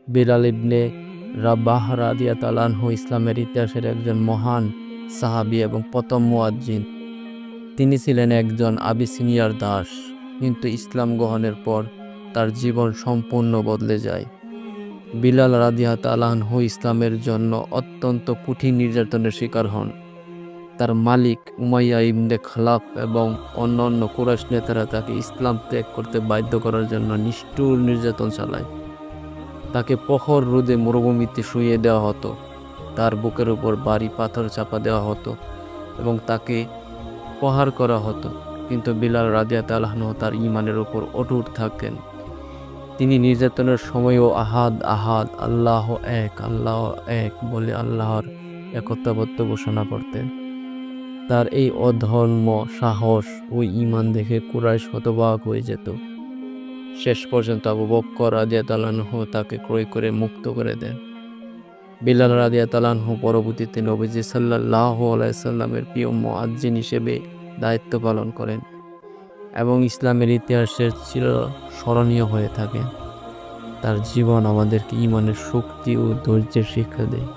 বিলাল ইবনে রাবাহ রাদিয়াল্লাহু আনহু ইসলামের ইতিহাসের একজন মহান সাহাবী এবং প্রথম মুয়াজ্জিন। তিনি ছিলেন একজন আবিসিনিয়ার দাস, কিন্তু ইসলাম গ্রহণের পর তার জীবন সম্পূর্ণ বদলে যায়। বিলাল রাদিয়াল্লাহু আনহু ইসলামের জন্য অত্যন্ত কঠিন নির্যাতনের শিকার হন। তার মালিক উমাইয়া ইবনে খালাফ এবং অন্যান্য কুরাইশ নেতারা তাকে ইসলাম ত্যাগ করতে বাধ্য করার জন্য নিষ্ঠুর নির্যাতন চালায়। তাকে প্রখর রোদে মরুভূমিতে শুইয়ে দেওয়া হতো, তার বুকের উপর ভারী পাথর চাপা দেওয়া হতো এবং তাকে প্রহার করা হতো। কিন্তু বিলাল রাদিয়াল্লাহু আনহু তার ঈমানের উপর অটুট থাকেন। তিনি নির্যাতনের সময়ও আহাদ আহাদ আল্লাহ এক বলে আল্লাহর একত্ববোধ ঘোষণা করতেন। তার এই অধর্ম সাহস ও ঈমান দেখে কুরাইশ হতবাক হয়ে যেত। শেষ পর্যন্ত আবু বকর রাদিয়াল্লাহু আনহু তাকে ক্রয় করে মুক্ত করে দেন। বিলাল রাদিয়াল্লাহু আনহু পরবর্তীতে নবীজি সাল্লাল্লাহু আলাইহি সাল্লামের প্রিয় মুয়াজ্জিন হিসেবে দায়িত্ব পালন করেন এবং ইসলামের ইতিহাসে চিরস্মরণীয় হয়ে থাকে। তার জীবন আমাদেরকে ঈমানের শক্তি ও ধৈর্যের শিক্ষা দেয়।